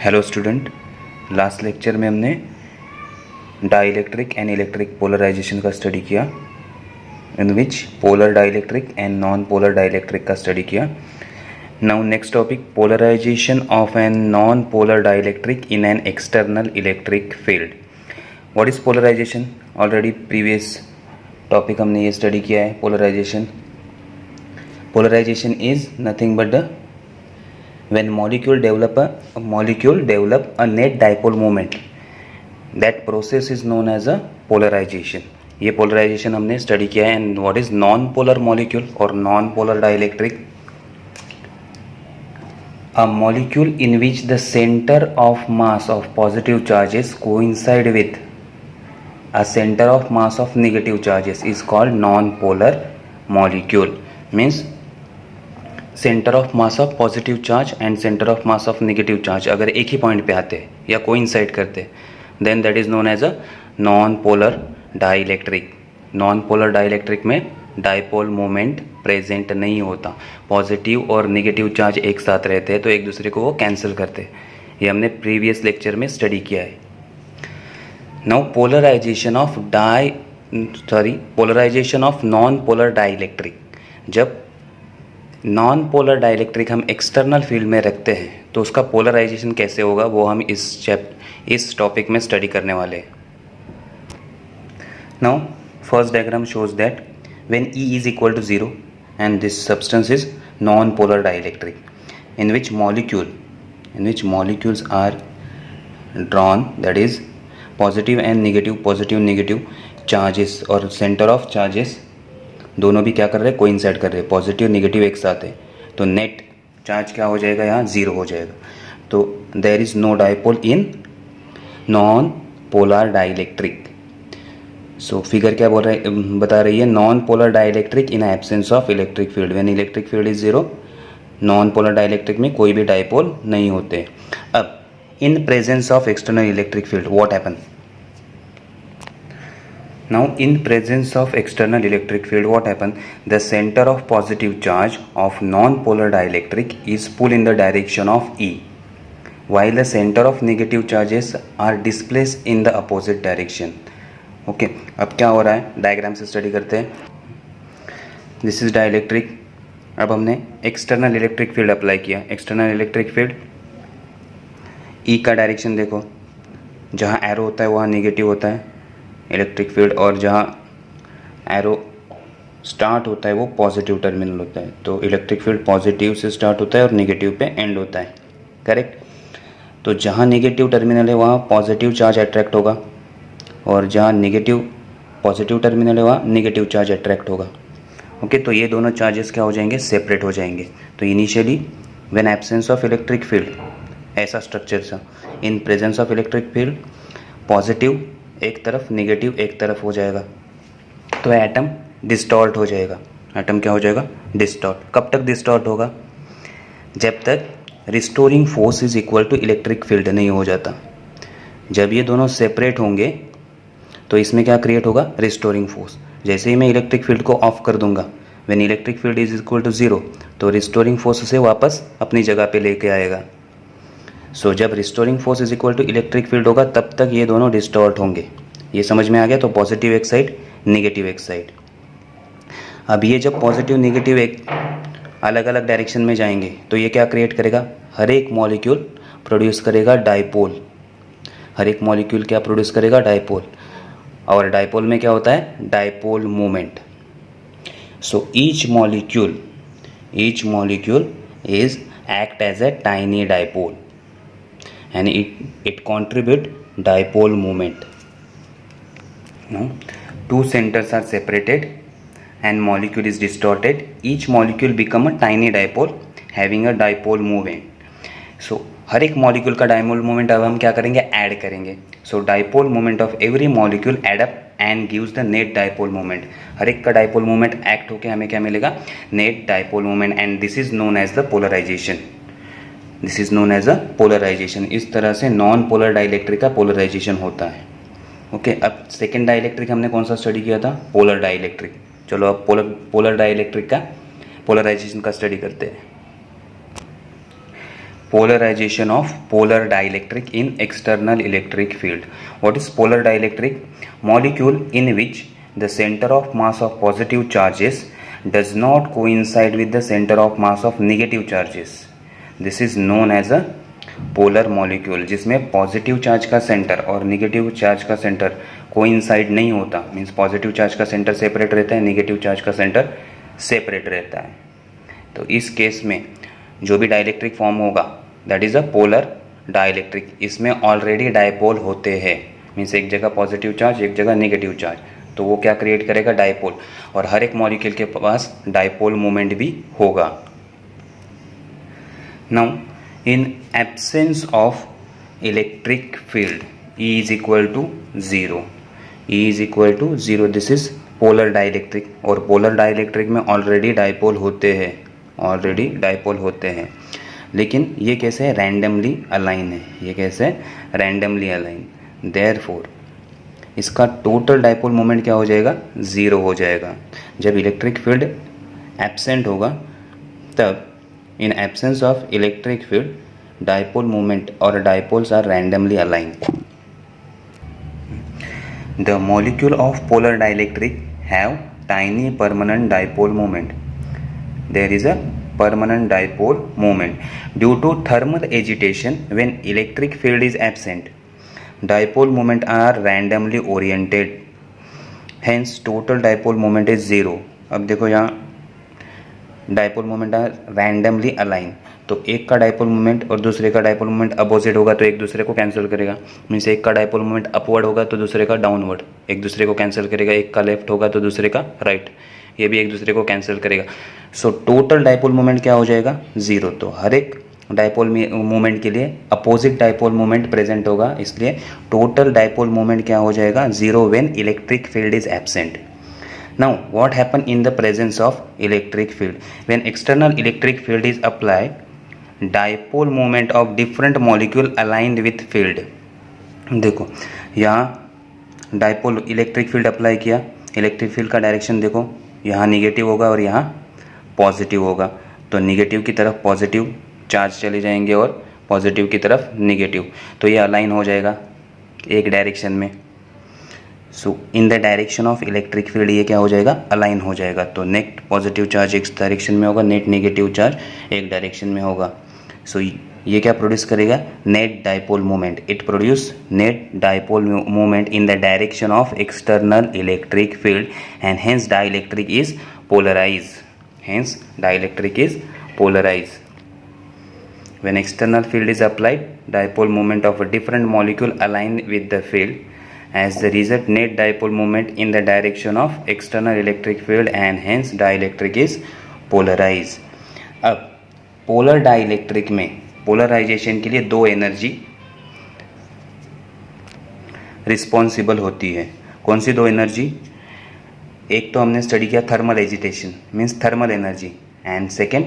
Hello student, last lecture में हमने dielectric and electric polarization का स्टडी किया, in which polar dielectric and non polar dielectric का study किया. Now next topic, polarization of an non polar dielectric in an external electric field. What is polarization? Already previous topic हमने ये study किया है. Polarization is nothing but the when molecule develop a net dipole moment, that process is known as a polarization. ये polarization हमने study किया है. And what is non polar molecule और non polar dielectric? A molecule in which the center of mass of positive charges coincide with a center of mass of negative charges is called non-polar molecule. Means center of mass of positive charge and center of mass of negative charge अगर एक ही point पे आते या coincide करते, then that is known as a non polar dielectric. Non polar dielectric में dipole moment present नहीं होता. पॉजिटिव और नेगेटिव चार्ज एक साथ रहते हैं तो एक दूसरे को वो कैंसिल करते. ये हमने प्रीवियस लेक्चर में स्टडी किया है. Now polarization of non polar dielectric. जब नॉन पोलर डाइलेक्ट्रिक हम एक्सटर्नल फील्ड में रखते हैं तो उसका पोलराइजेशन कैसे होगा वो हम इस टॉपिक में स्टडी करने वाले हैं. Now first diagram shows that when E is equal to 0 and this substance is non polar dielectric in which molecules are drawn, that is positive negative charges और center of charges दोनों भी क्या कर रहे हैं, कोइंसाइड कर रहे हैं. पॉजिटिव नेगेटिव एक साथ है तो नेट चार्ज क्या हो जाएगा, यहाँ 0 हो जाएगा. तो there is no dipole in non polar dielectric. So figure क्या बता रही है, non polar dielectric in absence of electric field. When electric field is 0, non polar dielectric में कोई भी डाइपोल नहीं होते. अब in presence of external electric field what happen? Now in presence of external electric field what happen? The center of positive charge of non-polar dielectric is pulled in the direction of E, while the center of negative charges are displaced in the opposite direction. Okay, अब क्या हो रहा है, diagram से study करते हैं. This is dielectric. अब हमने एक्सटर्नल इलेक्ट्रिक फील्ड अप्लाई किया. एक्सटर्नल इलेक्ट्रिक फील्ड E का डायरेक्शन देखो, जहाँ एरो होता है वहाँ नेगेटिव होता है इलेक्ट्रिक फील्ड, और जहाँ एरो स्टार्ट होता है वो पॉजिटिव टर्मिनल होता है. तो इलेक्ट्रिक फील्ड पॉजिटिव से स्टार्ट होता है और नेगेटिव पे एंड होता है. करेक्ट. तो जहाँ नेगेटिव टर्मिनल है वहाँ पॉजिटिव चार्ज अट्रैक्ट होगा, और जहाँ पॉजिटिव टर्मिनल है वहाँ नेगेटिव चार्ज अट्रैक्ट होगा. ओके, तो ये दोनों चार्जेस क्या हो जाएंगे, सेपरेट हो जाएंगे. तो initially when absence of electric field, ऐसा स्ट्रक्चर सा, इन presence of electric field positive एक तरफ नेगेटिव एक तरफ हो जाएगा तो एटम डिस्टॉर्ट हो जाएगा. एटम क्या हो जाएगा, डिस्टॉर्ट. कब तक डिस्टॉर्ट होगा, जब तक restoring force is equal to electric field नहीं हो जाता. जब ये दोनों सेपरेट होंगे तो इसमें क्या क्रिएट होगा, रिस्टोरिंग फोर्स. जैसे ही मैं इलेक्ट्रिक फील्ड को ऑफ कर दूंगा, when electric field is equal to 0, तो रिस्टोरिंग फोर्स उसे वापस अपनी जगह पे लेके आएगा. सो जब restoring force is equal to electric field होगा तब तक ये दोनों डिस्टॉर्ट होंगे. ये समझ में आ गया. तो पॉजिटिव एक साइड, नेगेटिव एक साइड. अब ये जब पॉजिटिव नेगेटिव एक अलग अलग डायरेक्शन में जाएंगे तो ये क्या क्रिएट करेगा, हर एक मॉलिक्यूल प्रोड्यूस करेगा डाइपोल. हर एक मॉलिक्यूल क्या प्रोड्यूस करेगा, डाइपोल. और डाइपोल में क्या होता है, dipole moment. So each molecule is act as a tiny dipole and it contribute dipole moment. Now two centers are separated and molecule is distorted. Each molecule become a tiny dipole having a dipole moment. So हर एक molecule का dipole moment अब हम क्या करेंगे, add करेंगे. So dipole moment of every molecule add up and gives the net dipole moment. हर एक का डाइपोल मोमेंट एक्ट होकर हमें क्या मिलेगा, net dipole moment. And this is known as the polarization. This is known as a polarization. इस तरह से नॉन पोलर डाइलेक्ट्रिक का पोलराइजेशन होता है. ओके, अब सेकेंड डाइलेक्ट्रिक हमने कौन सा स्टडी किया था, पोलर डाइलेक्ट्रिक. चलो अब पोलर डाइलेक्ट्रिक का पोलराइजेशन का स्टडी करते हैं. polarization of polar dielectric in external electric field. What is polar dielectric? Molecule in which the center of mass of positive charges does not coincide with the center of mass of negative charges. This is known as a polar molecule, जिसमें positive charge का centre और negative charge का centre coincide नहीं होता, means positive charge का centre separate रहता है, negative charge का सेंटर सेपरेट रहता है. तो इस केस में जो भी डाइलेक्ट्रिक फॉर्म होगा that is a polar dielectric. इसमें ऑलरेडी डायपोल होते हैं, मीन्स एक जगह पॉजिटिव चार्ज एक जगह नेगेटिव चार्ज, तो वो क्या क्रिएट करेगा? डायपोल. और हर एक मॉलिक्यूल के पास डायपोल मोमेंट भी होगा. Now in absence of electric field E is equal to zero. E is equal to zero. This is polar dielectric. और पोलर डाइलेक्ट्रिक में ऑलरेडी डायपोल होते हैं, ऑलरेडी डायपोल होते हैं. लेकिन ये कैसे रैंडमली अलाइन है, ये कैसे रैंडमली अलाइन. देयरफॉर इसका टोटल डायपोल मोमेंट क्या हो जाएगा? ज़ीरो हो जाएगा. जब इलेक्ट्रिक फील्ड एब्सेंट होगा तब in absence of electric field dipole moment और dipoles are randomly align. The molecule of polar dielectric have tiny permanent dipole moment. There is a permanent dipole moment due to thermal agitation when electric field is absent. Dipole moment are randomly oriented, hence total dipole moment is zero. अब देखो यहाँ dipole moment are randomly align, तो एक का dipole moment और दूसरे का dipole moment opposite होगा तो एक दूसरे को कैंसिल करेगा. मीन्स एक का डायपोल मोमेंट अपवर्ड होगा तो दूसरे का डाउनवर्ड, एक दूसरे को कैंसिल करेगा. एक का लेफ्ट होगा तो दूसरे का राइट, ये भी एक दूसरे को कैंसिल करेगा. सो टोटल डायपोल मोमेंट क्या हो जाएगा? ज़ीरो. तो हर एक डायपोल मोमेंट के लिए अपोजिट डायपोल मोमेंट प्रेजेंट होगा, इसलिए टोटल डायपोल मोमेंट क्या हो जाएगा? Zero when electric field is absent. Now what happen in the presence of electric field? When external electric field is applied, dipole moment of different molecule aligned with field. देखो यहाँ dipole electric field apply किया, electric field का direction देखो, यहाँ negative होगा और यहाँ positive होगा, तो निगेटिव की तरफ पॉजिटिव चार्ज चले जाएंगे और पॉजिटिव की तरफ निगेटिव, तो ये अलाइन हो जाएगा एक डायरेक्शन में. So in the direction of electric field ये क्या हो जाएगा? अलाइन हो जाएगा. तो नेट पॉजिटिव चार्ज एक डायरेक्शन में होगा, नेट नेगेटिव चार्ज एक डायरेक्शन में होगा. सो ये क्या प्रोड्यूस करेगा? Net dipole moment. It produce net dipole moment in the direction of external electric field and hence dielectric is polarize. Hence dielectric is polarized. When external field is applied, dipole moment of a different molecule align with the field. As the result, net dipole moment in the direction of external electric field and hence dielectric is polarized. अब polar dielectric में polarization के लिए दो energy responsible होती है. कौन सी दो energy? एक तो हमने स्टडी किया thermal agitation means thermal energy, and second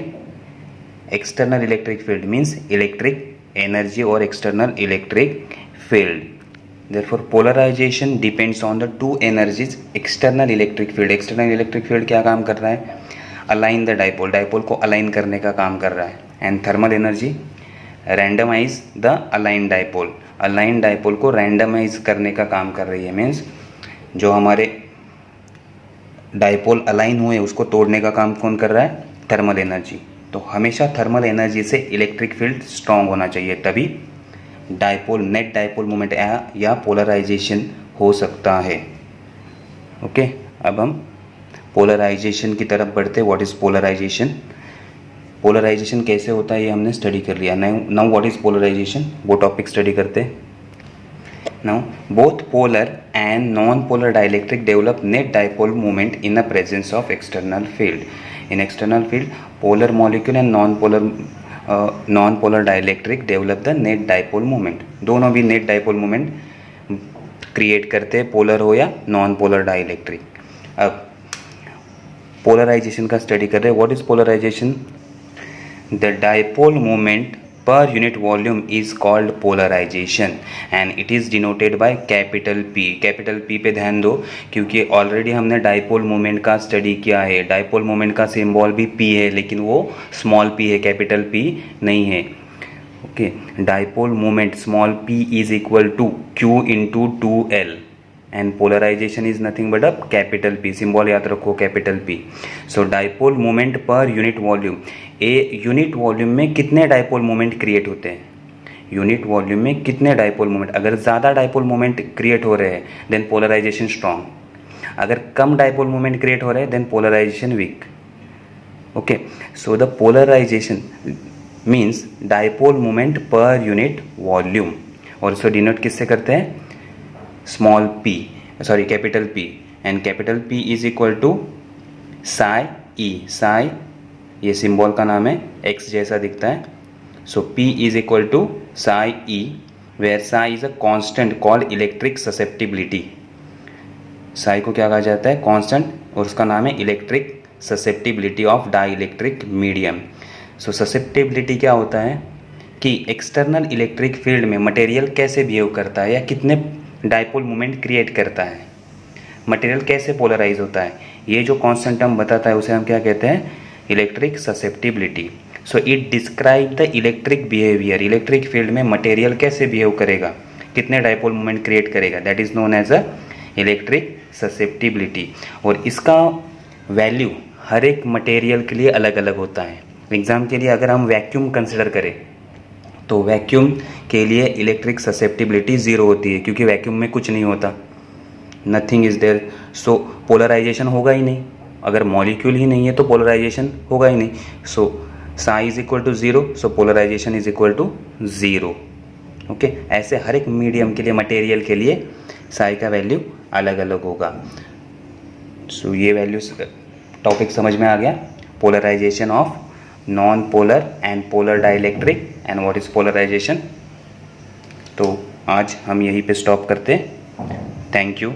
external electric field means electric energy और external electric field. Therefore polarization depends on the two energies. External electric field, external electric field क्या काम कर रहा है? अलाइन द डायपोल, डायपोल को align करने का काम कर रहा है. And thermal energy randomize the align dipole, align dipole को रैंडमाइज करने का काम कर रही है. मीन्स जो हमारे डायपोल अलाइन हुए उसको तोड़ने का काम कौन कर रहा है? Thermal energy. तो हमेशा थर्मल एनर्जी से इलेक्ट्रिक फील्ड स्ट्रांग होना चाहिए, तभी डायपोल नेट डायपोल मोमेंट या पोलराइजेशन हो सकता है. ओके, अब हम पोलराइजेशन की तरफ बढ़ते. What is polarisation? पोलराइजेशन कैसे होता है ये हमने स्टडी कर लिया. नाउ व्हाट इज पोलराइजेशन, वो टॉपिक स्टडी करते हैं. Now, both polar and non-polar dielectric develop net dipole moment in the presence of external field. In external field, polar molecule and non-polar dielectric develop the net dipole moment. दोनों भी net dipole moment create करते हैं, polar हो या non-polar dielectric. अब polarization का study कर रहे हैं. What is polarization? The dipole moment per unit volume is called polarization and it is denoted by capital P. Capital P पे ध्यान दो क्योंकि ऑलरेडी हमने डायपोल मोमेंट का स्टडी किया है. डायपोल मोमेंट का सिंबल भी P है लेकिन वो स्मॉल p है, कैपिटल P नहीं है. Okay, dipole moment small p is equal to q into 2l and polarization is nothing but a capital P, symbol याद रखो capital P. So dipole moment per unit volume, a unit volume में कितने dipole moment create होते हैं, unit volume में कितने dipole moment, अगर ज़्यादा डाइपोल मोमेंट क्रिएट हो रहे हैं देन पोलराइजेशन स्ट्रॉन्ग, अगर कम डाइपोल मोमेंट क्रिएट हो रहे हैं then polarization weak. Okay, so the polarization means dipole moment per unit volume, और इसको डिनोट किससे करते हैं, small p, sorry capital P, and capital P is equal to psi e, psi ये symbol का नाम है, x जैसा दिखता है. So P is equal to psi e, where psi is a constant called electric susceptibility. Psi को क्या कहा जाता है, कांस्टेंट, और उसका नाम है electric susceptibility of dielectric medium. So susceptibility क्या होता है कि एक्सटर्नल इलेक्ट्रिक फील्ड में मटेरियल कैसे बिहेव करता है या कितने डाइपोल मोमेंट क्रिएट करता है, मटेरियल कैसे पोलराइज होता है, ये जो कांस्टेंट टर्म बताता है उसे हम क्या कहते हैं, electric susceptibility. So it describe the electric behaviour, electric field में मटेरियल कैसे बिहेव करेगा, कितने डाइपोल मोमेंट क्रिएट करेगा, that is known as a electric susceptibility. और इसका वैल्यू हर एक मटेरियल के लिए अलग अलग होता है. एग्जाम के लिए अगर हम वैक्यूम कंसिडर करें तो वैक्यूम के लिए इलेक्ट्रिक ससेप्टिबिलिटी 0 होती है, क्योंकि वैक्यूम में कुछ नहीं होता, nothing is there, so polarization होगा ही नहीं. अगर मॉलिक्यूल ही नहीं है तो पोलराइजेशन होगा ही नहीं. So psi is equal to 0, so polarization is equal to 0. Okay, ऐसे हर एक मीडियम के लिए, मटेरियल के लिए साई का वैल्यू अलग अलग होगा. सो ये वैल्यूज टॉपिक समझ में आ गया, polarization of non polar and polar dielectric and what is polarization. तो आज हम यहीं पे स्टॉप करते हैं. Thank you.